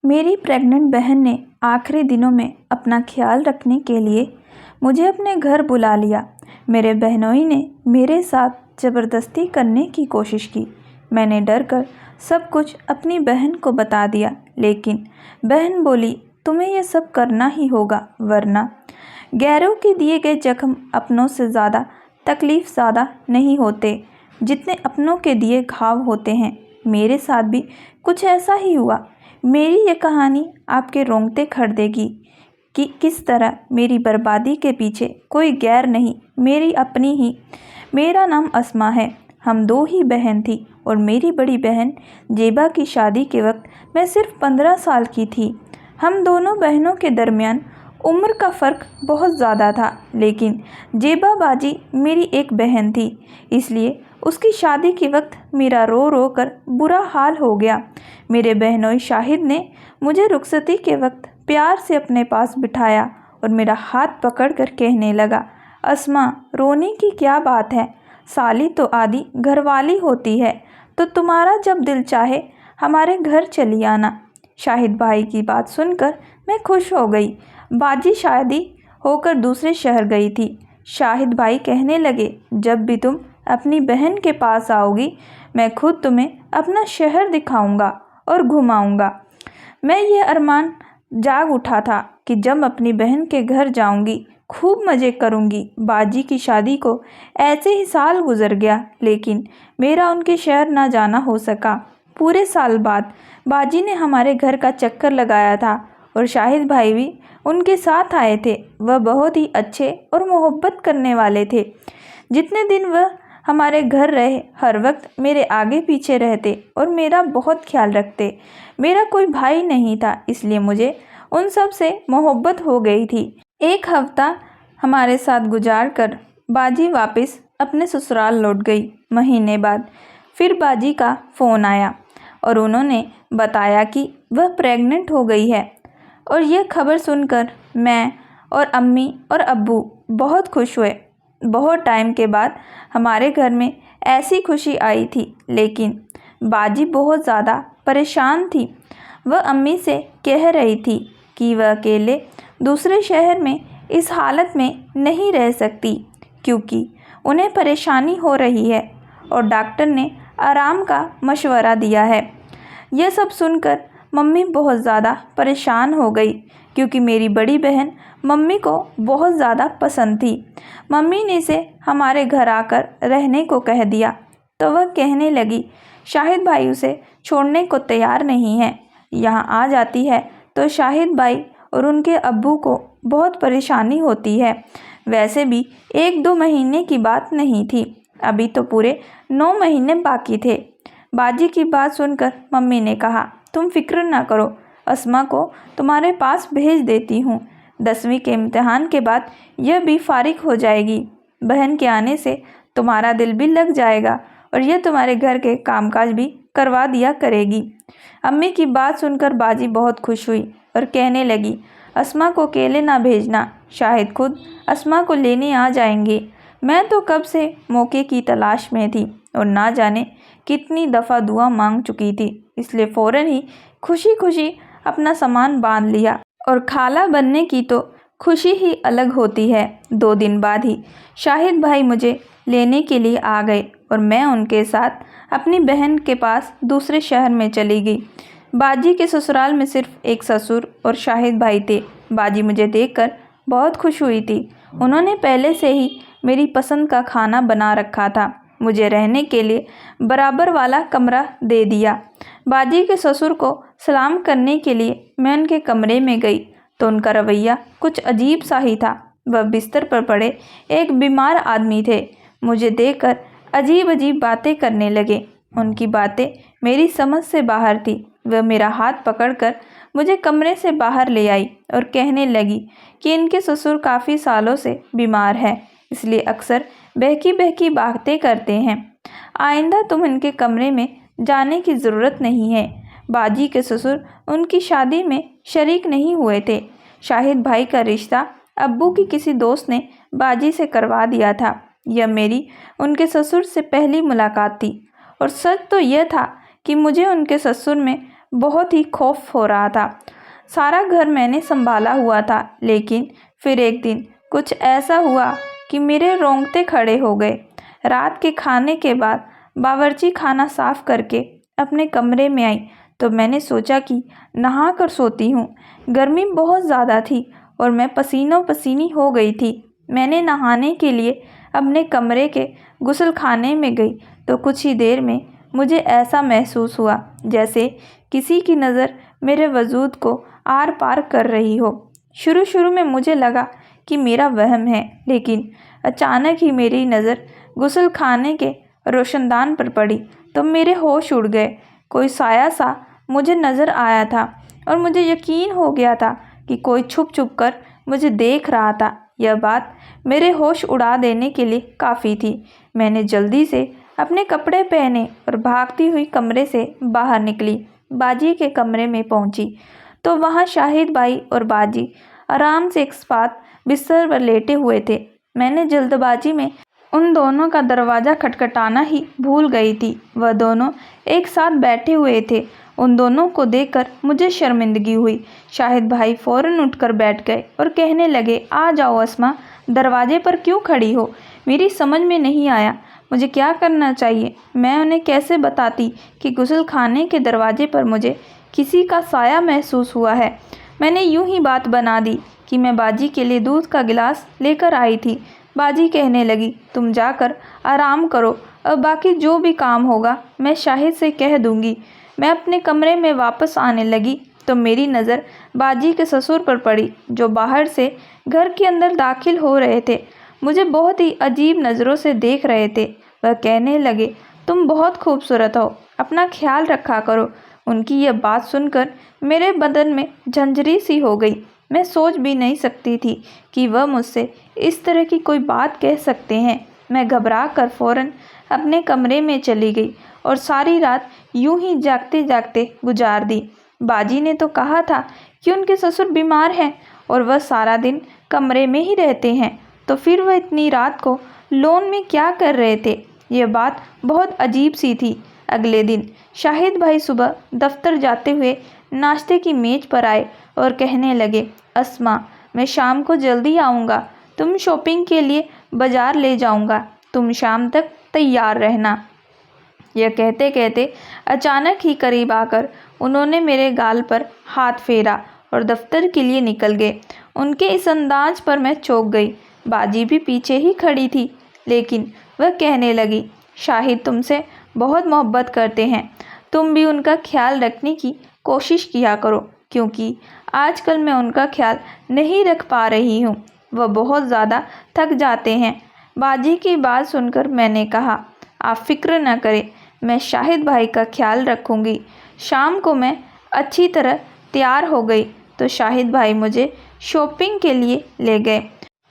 मेरी प्रेग्नेंट बहन ने आखिरी दिनों में अपना ख्याल रखने के लिए मुझे अपने घर बुला लिया। मेरे बहनोई ने मेरे साथ ज़बरदस्ती करने की कोशिश की। मैंने डर कर सब कुछ अपनी बहन को बता दिया, लेकिन बहन बोली, तुम्हें यह सब करना ही होगा, वरना गैरों के दिए गए जख्म अपनों से ज़्यादा तकलीफ़ ज़्यादा नहीं होते जितने अपनों के दिए घाव होते हैं। मेरे साथ भी कुछ ऐसा ही हुआ। मेरी ये कहानी आपके रोंगटे खड़ देगी कि किस तरह मेरी बर्बादी के पीछे कोई गैर नहीं, मेरी अपनी ही। मेरा नाम अस्मा है। हम दो ही बहन थी और मेरी बड़ी बहन जेबा की शादी के वक्त मैं सिर्फ 15 साल की थी। हम दोनों बहनों के दरमियान उम्र का फ़र्क बहुत ज़्यादा था, लेकिन जेबा बाजी मेरी एक बहन थी, इसलिए उसकी शादी के वक्त मेरा रो रो कर बुरा हाल हो गया। मेरे बहनोई शाहिद ने मुझे रुखसती के वक्त प्यार से अपने पास बिठाया और मेरा हाथ पकड़कर कहने लगा, अस्मा, रोने की क्या बात है? साली तो आदि घरवाली होती है, तो तुम्हारा जब दिल चाहे हमारे घर चली आना। शाहिद भाई की बात सुनकर मैं खुश हो गई। बाजी शादी होकर दूसरे शहर गई थी। शाहिद भाई कहने लगे, जब भी तुम अपनी बहन के पास आओगी, मैं खुद तुम्हें अपना शहर दिखाऊंगा और घुमाऊंगा। मैं ये अरमान जाग उठा था कि जब अपनी बहन के घर जाऊंगी, खूब मज़े करूंगी। बाजी की शादी को ऐसे ही साल गुजर गया, लेकिन मेरा उनके शहर ना जाना हो सका। पूरे साल बाद बाजी ने हमारे घर का चक्कर लगाया था और शाहिद भाई भी उनके साथ आए थे। वह बहुत ही अच्छे और मोहब्बत करने वाले थे। जितने दिन वह हमारे घर रहे, हर वक्त मेरे आगे पीछे रहते और मेरा बहुत ख्याल रखते। मेरा कोई भाई नहीं था, इसलिए मुझे उन सब से मोहब्बत हो गई थी। एक हफ्ता हमारे साथ गुजार कर बाजी वापस अपने ससुराल लौट गई। महीने बाद फिर बाजी का फ़ोन आया और उन्होंने बताया कि वह प्रेग्नेंट हो गई है। और यह खबर सुनकर मैं और अम्मी और अब्बू बहुत खुश हुए। बहुत टाइम के बाद हमारे घर में ऐसी खुशी आई थी, लेकिन बाजी बहुत ज़्यादा परेशान थी। वह अम्मी से कह रही थी कि वह अकेले दूसरे शहर में इस हालत में नहीं रह सकती, क्योंकि उन्हें परेशानी हो रही है और डॉक्टर ने आराम का मशवरा दिया है। यह सब सुनकर मम्मी बहुत ज़्यादा परेशान हो गई, क्योंकि मेरी बड़ी बहन मम्मी को बहुत ज़्यादा पसंद थी। मम्मी ने इसे हमारे घर आकर रहने को कह दिया, तो वह कहने लगी, शाहिद भाई उसे छोड़ने को तैयार नहीं है। यहाँ आ जाती है तो शाहिद भाई और उनके अब्बू को बहुत परेशानी होती है। वैसे भी 1-2 महीने की बात नहीं थी, अभी तो पूरे 9 महीने बाकी थे। बाजी की बात सुनकर मम्मी ने कहा, तुम फिक्र ना करो, अस्मा को तुम्हारे पास भेज देती हूँ। 10वीं के इम्तिहान के बाद यह भी फारिग हो जाएगी। बहन के आने से तुम्हारा दिल भी लग जाएगा और यह तुम्हारे घर के कामकाज भी करवा दिया करेगी। अम्मी की बात सुनकर बाजी बहुत खुश हुई और कहने लगी, अस्मा को अकेले ना भेजना, शाहिद खुद अस्मा को लेने आ जाएंगे। मैं तो कब से मौके की तलाश में थी और ना जाने कितनी दफ़ा दुआ मांग चुकी थी, इसलिए फ़ौरन ही खुशी खुशी अपना सामान बांध लिया। और खाला बनने की तो खुशी ही अलग होती है। 2 दिन बाद ही शाहिद भाई मुझे लेने के लिए आ गए और मैं उनके साथ अपनी बहन के पास दूसरे शहर में चली गई। बाजी के ससुराल में सिर्फ एक ससुर और शाहिद भाई थे। बाजी मुझे देखकर बहुत खुश हुई थी। उन्होंने पहले से ही मेरी पसंद का खाना बना रखा था। मुझे रहने के लिए बराबर वाला कमरा दे दिया। बाजी के ससुर को सलाम करने के लिए मैं उनके कमरे में गई तो उनका रवैया कुछ अजीब सा ही था। वह बिस्तर पर पड़े एक बीमार आदमी थे। मुझे देखकर अजीब अजीब बातें करने लगे। उनकी बातें मेरी समझ से बाहर थी। वह मेरा हाथ पकड़कर मुझे कमरे से बाहर ले आई और कहने लगी कि इनके ससुर काफ़ी सालों से बीमार है, इसलिए अक्सर बहकी बहकी बातें करते हैं। आइंदा तुम इनके कमरे में जाने की ज़रूरत नहीं है। बाजी के ससुर उनकी शादी में शरीक नहीं हुए थे। शाहिद भाई का रिश्ता अब्बू की किसी दोस्त ने बाजी से करवा दिया था। यह मेरी उनके ससुर से पहली मुलाकात थी और सच तो यह था कि मुझे उनके ससुर में बहुत ही खौफ हो रहा था। सारा घर मैंने संभाला हुआ था, लेकिन फिर एक दिन कुछ ऐसा हुआ कि मेरे रोंगटे खड़े हो गए। रात के खाने के बाद बावर्ची खाना साफ करके अपने कमरे में आई तो मैंने सोचा कि नहा कर सोती हूँ। गर्मी बहुत ज़्यादा थी और मैं पसीनों पसीनी हो गई थी। मैंने नहाने के लिए अपने कमरे के गुस्लखाने में गई तो कुछ ही देर में मुझे ऐसा महसूस हुआ जैसे किसी की नज़र मेरे वजूद को आर पार कर रही हो। शुरू में मुझे लगा कि मेरा वहम है, लेकिन अचानक ही मेरी नज़र गुस्लखाने के रोशनदान पर पड़ी तो मेरे होश उड़ गए। कोई साया सा मुझे नज़र आया था और मुझे यकीन हो गया था कि कोई छुप छुप कर मुझे देख रहा था। यह बात मेरे होश उड़ा देने के लिए काफ़ी थी। मैंने जल्दी से अपने कपड़े पहने और भागती हुई कमरे से बाहर निकली। बाजी के कमरे में पहुंची तो वहां शाहिद भाई और बाजी आराम से एक साथ बिस्तर पर लेटे हुए थे। मैंने जल्दबाजी में उन दोनों का दरवाज़ा खटखटाना ही भूल गई थी। वह दोनों एक साथ बैठे हुए थे। उन दोनों को देखकर मुझे शर्मिंदगी हुई। शाहिद भाई फ़ौरन उठकर बैठ गए और कहने लगे, आ जाओ अस्मा, दरवाजे पर क्यों खड़ी हो? मेरी समझ में नहीं आया मुझे क्या करना चाहिए। मैं उन्हें कैसे बताती कि गुस्लखाने के दरवाजे पर मुझे किसी का साया महसूस हुआ है। मैंने यूं ही बात बना दी कि मैं बाजी के लिए दूध का गिलास लेकर आई थी। बाजी कहने लगी, तुम जाकर आराम करो, अब बाकी जो भी काम होगा मैं शाहिद से कह दूंगी। मैं अपने कमरे में वापस आने लगी तो मेरी नज़र बाजी के ससुर पर पड़ी, जो बाहर से घर के अंदर दाखिल हो रहे थे। मुझे बहुत ही अजीब नज़रों से देख रहे थे। वह कहने लगे, तुम बहुत खूबसूरत हो, अपना ख्याल रखा करो। उनकी यह बात सुनकर मेरे बदन में झंझरी सी हो गई। मैं सोच भी नहीं सकती थी कि वह मुझसे इस तरह की कोई बात कह सकते हैं। मैं घबरा कर फ़ौरन अपने कमरे में चली गई और सारी रात यूं ही जागते जागते गुजार दी। बाजी ने तो कहा था कि उनके ससुर बीमार हैं और वह सारा दिन कमरे में ही रहते हैं, तो फिर वह इतनी रात को लॉन में क्या कर रहे थे? यह बात बहुत अजीब सी थी। अगले दिन शाहिद भाई सुबह दफ्तर जाते हुए नाश्ते की मेज पर आए और कहने लगे, अस्मा, मैं शाम को जल्दी आऊँगा, तुम शॉपिंग के लिए बाज़ार ले जाऊँगा, तुम शाम तक तैयार रहना। यह कहते कहते अचानक ही करीब आकर उन्होंने मेरे गाल पर हाथ फेरा और दफ्तर के लिए निकल गए। उनके इस अंदाज पर मैं चौंक गई। बाजी भी पीछे ही खड़ी थी, लेकिन वह कहने लगी, शाहिद तुमसे बहुत मोहब्बत करते हैं, तुम भी उनका ख्याल रखने की कोशिश किया करो, क्योंकि आजकल मैं उनका ख्याल नहीं रख पा रही हूँ, वह बहुत ज़्यादा थक जाते हैं। बाजी की बात सुनकर मैंने कहा, आप फिक्र न करें, मैं शाहिद भाई का ख्याल रखूँगी। शाम को मैं अच्छी तरह तैयार हो गई तो शाहिद भाई मुझे शॉपिंग के लिए ले गए।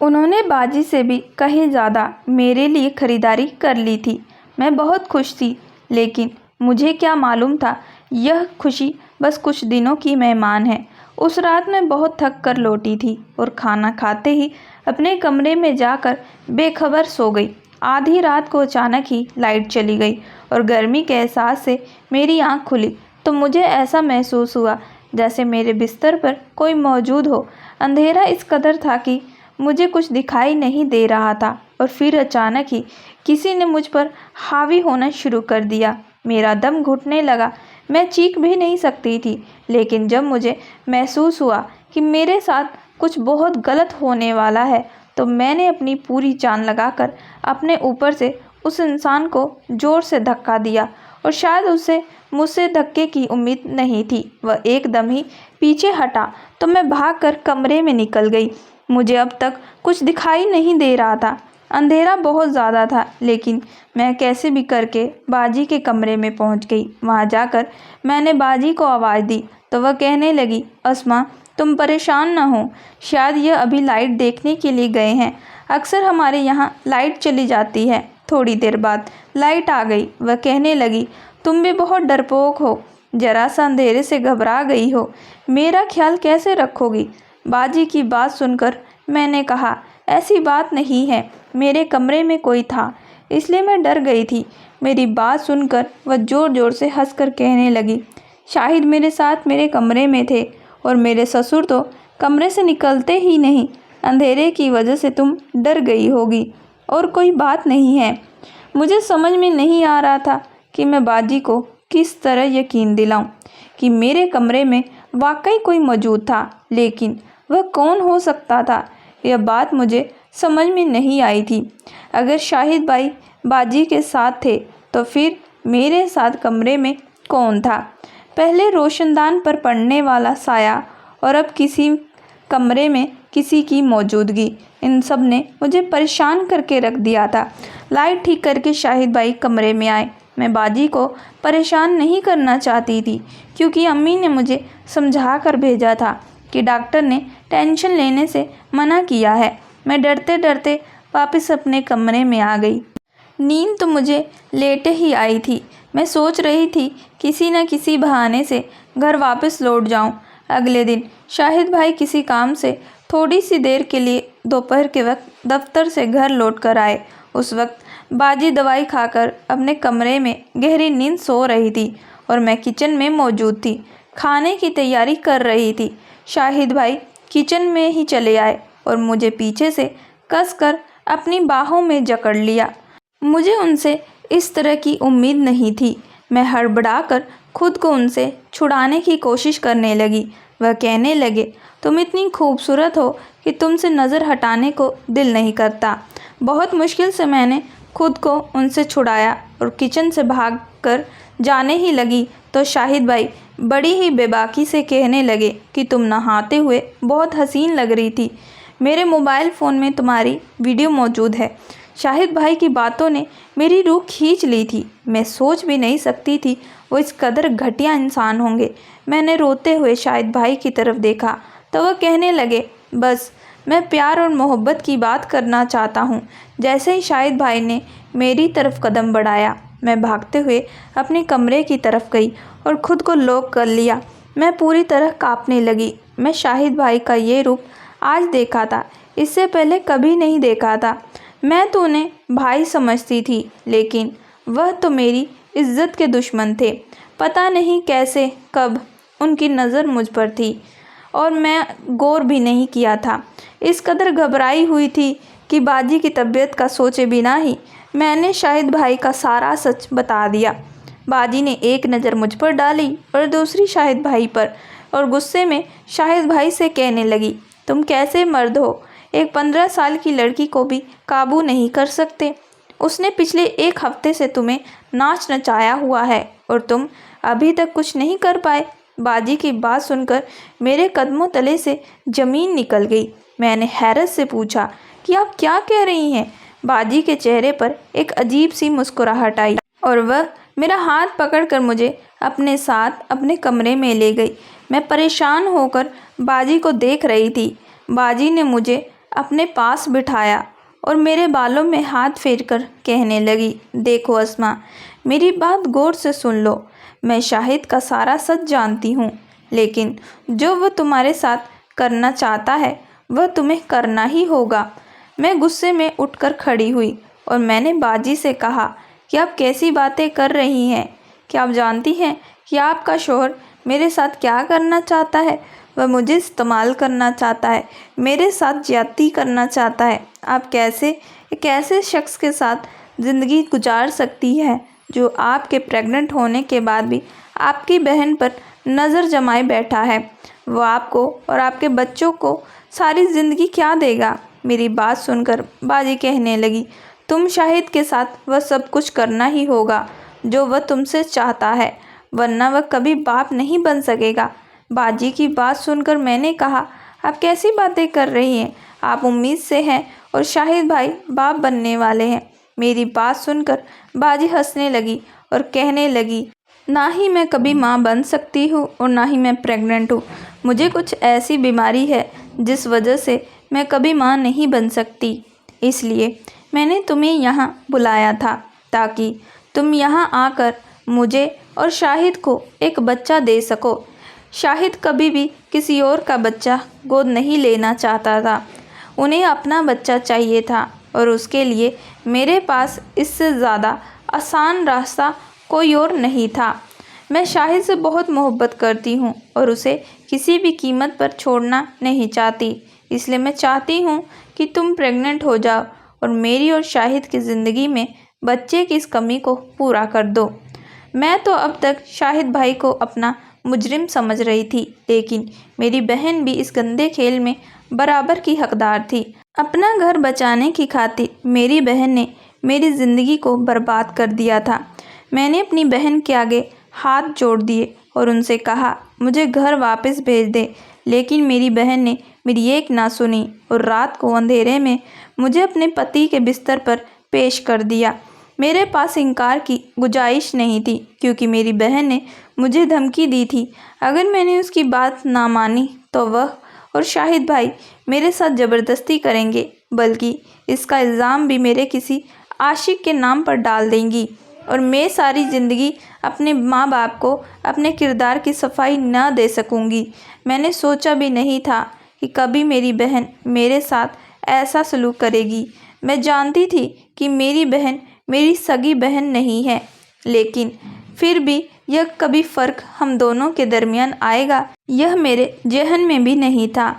उन्होंने बाजी से भी कहीं ज़्यादा मेरे लिए ख़रीदारी कर ली थी। मैं बहुत खुश थी, लेकिन मुझे क्या मालूम था यह खुशी बस कुछ दिनों की मेहमान है। उस रात मैं बहुत थक कर लौटी थी और खाना खाते ही अपने कमरे में जाकर बेखबर सो गई। आधी रात को अचानक ही लाइट चली गई और गर्मी के एहसास से मेरी आंख खुली तो मुझे ऐसा महसूस हुआ जैसे मेरे बिस्तर पर कोई मौजूद हो। अंधेरा इस कदर था कि मुझे कुछ दिखाई नहीं दे रहा था और फिर अचानक ही किसी ने मुझ पर हावी होना शुरू कर दिया। मेरा दम घुटने लगा, मैं चीख भी नहीं सकती थी, लेकिन जब मुझे महसूस हुआ कि मेरे साथ कुछ बहुत गलत होने वाला है तो मैंने अपनी पूरी जान लगाकर अपने ऊपर से उस इंसान को ज़ोर से धक्का दिया और शायद उसे मुझसे धक्के की उम्मीद नहीं थी। वह एकदम ही पीछे हटा तो मैं भागकर कमरे में निकल गई। मुझे अब तक कुछ दिखाई नहीं दे रहा था, अंधेरा बहुत ज़्यादा था, लेकिन मैं कैसे भी करके बाजी के कमरे में पहुंच गई। वहां जाकर मैंने बाजी को आवाज़ दी तो वह कहने लगी, अस्मा, तुम परेशान ना हो, शायद यह अभी लाइट देखने के लिए गए हैं। अक्सर हमारे यहाँ लाइट चली जाती है। थोड़ी देर बाद लाइट आ गई। वह कहने लगी, तुम भी बहुत डरपोक हो, जरा सा अंधेरे से घबरा गई हो, मेरा ख्याल कैसे रखोगी? बाजी की बात सुनकर मैंने कहा, ऐसी बात नहीं है, मेरे कमरे में कोई था इसलिए मैं डर गई थी। मेरी बात सुनकर वह ज़ोर ज़ोर से हंसकर कहने लगी, शाहिद मेरे साथ मेरे कमरे में थे और मेरे ससुर तो कमरे से निकलते ही नहीं। अंधेरे की वजह से तुम डर गई होगी और कोई बात नहीं है। मुझे समझ में नहीं आ रहा था कि मैं बाजी को किस तरह यकीन दिलाऊं कि मेरे कमरे में वाकई कोई मौजूद था, लेकिन वह कौन हो सकता था, यह बात मुझे समझ में नहीं आई थी। अगर शाहिद भाई बाजी के साथ थे तो फिर मेरे साथ कमरे में कौन था? पहले रोशनदान पर पड़ने वाला साया और अब किसी कमरे में किसी की मौजूदगी, इन सब ने मुझे परेशान करके रख दिया था। लाइट ठीक करके शाहिद भाई कमरे में आए। मैं बाजी को परेशान नहीं करना चाहती थी, क्योंकि अम्मी ने मुझे समझा कर भेजा था कि डॉक्टर ने टेंशन लेने से मना किया है। मैं डरते डरते वापस अपने कमरे में आ गई। नींद तो मुझे लेटे ही आई थी। मैं सोच रही थी किसी न किसी बहाने से घर वापस लौट जाऊं। अगले दिन शाहिद भाई किसी काम से थोड़ी सी देर के लिए दोपहर के वक्त दफ्तर से घर लौट कर आए। उस वक्त बाजी दवाई खाकर अपने कमरे में गहरी नींद सो रही थी और मैं किचन में मौजूद थी, खाने की तैयारी कर रही थी। शाहिद भाई किचन में ही चले आए और मुझे पीछे से कसकर अपनी बाहों में जकड़ लिया। मुझे उनसे इस तरह की उम्मीद नहीं थी। मैं हड़बड़ाकर खुद को उनसे छुड़ाने की कोशिश करने लगी। वह कहने लगे, तुम इतनी खूबसूरत हो कि तुमसे नज़र हटाने को दिल नहीं करता। बहुत मुश्किल से मैंने खुद को उनसे छुड़ाया और किचन से भाग कर जाने ही लगी तो शाहिद भाई बड़ी ही बेबाकी से कहने लगे कि तुम नहाते हुए बहुत हसीन लग रही थी। मेरे मोबाइल फ़ोन में तुम्हारी वीडियो मौजूद है। शाहिद भाई की बातों ने मेरी रूह खींच ली थी। मैं सोच भी नहीं सकती थी वो इस कदर घटिया इंसान होंगे। मैंने रोते हुए शाहिद भाई की तरफ देखा तो वह कहने लगे, बस मैं प्यार और मोहब्बत की बात करना चाहता हूँ। जैसे ही शाहिद भाई ने मेरी तरफ कदम बढ़ाया, मैं भागते हुए अपने कमरे की तरफ गई और ख़ुद को लॉक कर लिया। मैं पूरी तरह कांपने लगी। मैं शाहिद भाई का ये रूप आज देखा था, इससे पहले कभी नहीं देखा था। मैं तो उन्हें भाई समझती थी, लेकिन वह तो मेरी इज्जत के दुश्मन थे। पता नहीं कैसे कब उनकी नज़र मुझ पर थी और मैं गौर भी नहीं किया था। इस कदर घबराई हुई थी कि बाजी की तबीयत का सोचे बिना ही मैंने शाहिद भाई का सारा सच बता दिया। बाजी ने एक नज़र मुझ पर डाली और दूसरी शाहिद भाई पर और गुस्से में शाहिद भाई से कहने लगी, तुम कैसे मर्द हो, एक 15 साल की लड़की को भी काबू नहीं कर सकते। उसने पिछले एक हफ्ते से तुम्हें नाच नचाया हुआ है और तुम अभी तक कुछ नहीं कर पाए। बाजी की बात सुनकर मेरे कदमों तले से ज़मीन निकल गई। मैंने हैरत से पूछा कि आप क्या कह रही हैं? बाजी के चेहरे पर एक अजीब सी मुस्कुराहट आई और वह मेरा हाथ पकड़कर मुझे अपने साथ अपने कमरे में ले गई। मैं परेशान होकर बाजी को देख रही थी। बाजी ने मुझे अपने पास बिठाया और मेरे बालों में हाथ फेरकर कहने लगी, देखो अस्मा, मेरी बात गौर से सुन लो। मैं शाहिद का सारा सच जानती हूँ, लेकिन जो वह तुम्हारे साथ करना चाहता है वह तुम्हें करना ही होगा। मैं गुस्से में उठकर खड़ी हुई और मैंने बाजी से कहा कि आप कैसी बातें कर रही हैं? क्या आप जानती हैं कि आपका शौहर मेरे साथ क्या करना चाहता है? वह मुझे इस्तेमाल करना चाहता है, मेरे साथ ज्यादती करना चाहता है। आप कैसे एक ऐसे शख्स के साथ ज़िंदगी गुजार सकती है जो आपके प्रेग्नेंट होने के बाद भी आपकी बहन पर नज़र जमाए बैठा है? वो आपको और आपके बच्चों को सारी ज़िंदगी क्या देगा? मेरी बात सुनकर बाजी कहने लगी, तुम शाहिद के साथ वह सब कुछ करना ही होगा जो वह तुमसे चाहता है, वरना वह कभी बाप नहीं बन सकेगा। बाजी की बात सुनकर मैंने कहा, आप कैसी बातें कर रही हैं? आप उम्मीद से हैं और शाहिद भाई बाप बनने वाले हैं। मेरी बात सुनकर बाजी हंसने लगी और कहने लगी, ना ही मैं कभी माँ बन सकती हूँ और ना ही मैं प्रेग्नेंट हूँ। मुझे कुछ ऐसी बीमारी है जिस वजह से मैं कभी माँ नहीं बन सकती। इसलिए मैंने तुम्हें यहाँ बुलाया था ताकि तुम यहाँ आकर मुझे और शाहिद को एक बच्चा दे सको। शाहिद कभी भी किसी और का बच्चा गोद नहीं लेना चाहता था। उन्हें अपना बच्चा चाहिए था और उसके लिए मेरे पास इससे ज़्यादा आसान रास्ता कोई और नहीं था। मैं शाहिद से बहुत मोहब्बत करती हूँ और उसे किसी भी कीमत पर छोड़ना नहीं चाहती। इसलिए मैं चाहती हूँ कि तुम प्रेग्नेंट हो जाओ और मेरी और शाहिद की ज़िंदगी में बच्चे की इस कमी को पूरा कर दो। मैं तो अब तक शाहिद भाई को अपना मुजरिम समझ रही थी, लेकिन मेरी बहन भी इस गंदे खेल में बराबर की हकदार थी। अपना घर बचाने की खातिर मेरी बहन ने मेरी ज़िंदगी को बर्बाद कर दिया था। मैंने अपनी बहन के आगे हाथ जोड़ दिए और उनसे कहा मुझे घर वापस भेज दे, लेकिन मेरी बहन ने मेरी एक ना सुनी और रात को अंधेरे में मुझे अपने पति के बिस्तर पर पेश कर दिया। मेरे पास इनकार की गुंजाइश नहीं थी, क्योंकि मेरी बहन ने मुझे धमकी दी थी अगर मैंने उसकी बात ना मानी तो वह और शाहिद भाई मेरे साथ ज़बरदस्ती करेंगे, बल्कि इसका इल्ज़ाम भी मेरे किसी आशिक के नाम पर डाल देंगी और मैं सारी ज़िंदगी अपने माँ बाप को अपने किरदार की सफाई न दे सकूँगी। मैंने सोचा भी नहीं था कि कभी मेरी बहन मेरे साथ ऐसा सलूक करेगी। मैं जानती थी कि मेरी बहन मेरी सगी बहन नहीं है, लेकिन फिर भी यह कभी फ़र्क हम दोनों के दरमियान आएगा, यह मेरे ज़हन में भी नहीं था।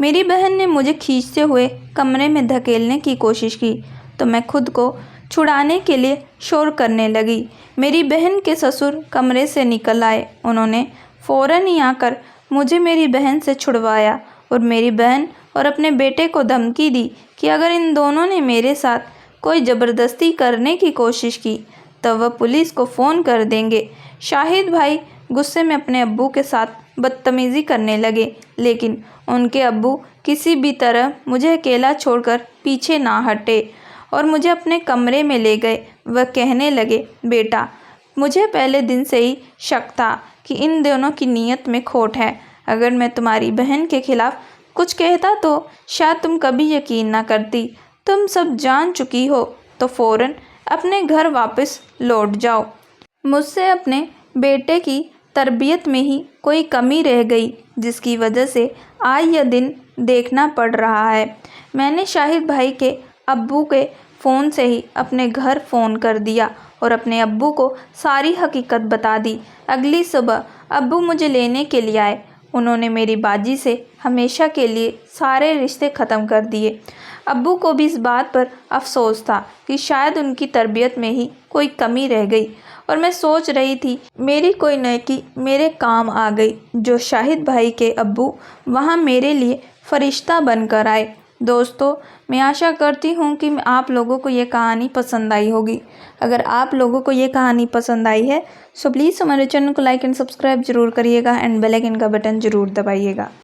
मेरी बहन ने मुझे खींचते हुए कमरे में धकेलने की कोशिश की तो मैं खुद को छुड़ाने के लिए शोर करने लगी। मेरी बहन के ससुर कमरे से निकल आए। उन्होंने फ़ौरन ही आकर मुझे मेरी बहन से छुड़वाया और मेरी बहन और अपने बेटे को धमकी दी कि अगर इन दोनों ने मेरे साथ कोई ज़बरदस्ती करने की कोशिश की तो वह पुलिस को फ़ोन कर देंगे। शाहिद भाई गुस्से में अपने अब्बू के साथ बदतमीज़ी करने लगे, लेकिन उनके अब्बू किसी भी तरह मुझे अकेला छोड़कर पीछे ना हटे और मुझे अपने कमरे में ले गए। वह कहने लगे, बेटा, मुझे पहले दिन से ही शक था कि इन दोनों की नीयत में खोट है। अगर मैं तुम्हारी बहन के खिलाफ़ कुछ कहता तो शायद तुम कभी यकीन ना करती। तुम सब जान चुकी हो तो फ़ौरन अपने घर वापस लौट जाओ। मुझसे अपने बेटे की तरबियत में ही कोई कमी रह गई, जिसकी वजह से आज यह दिन देखना पड़ रहा है। मैंने शाहिद भाई के अब्बू के फ़ोन से ही अपने घर फ़ोन कर दिया और अपने अब्बू को सारी हकीकत बता दी। अगली सुबह अब्बू मुझे लेने के लिए आए। उन्होंने मेरी बाजी से हमेशा के लिए सारे रिश्ते ख़त्म कर दिए। अब्बू को भी इस बात पर अफसोस था कि शायद उनकी तरबियत में ही कोई कमी रह गई और मैं सोच रही थी मेरी कोई नेकी मेरे काम आ गई, जो शाहिद भाई के अब्बू वहाँ मेरे लिए फ़रिश्ता बनकर आए। दोस्तों, मैं आशा करती हूँ कि आप लोगों को ये कहानी पसंद आई होगी। अगर आप लोगों को ये कहानी पसंद आई है तो प्लीज़ हमारे चैनल को लाइक एंड सब्सक्राइब ज़रूर करिएगा एंड बेल आइकन का बटन ज़रूर दबाइएगा।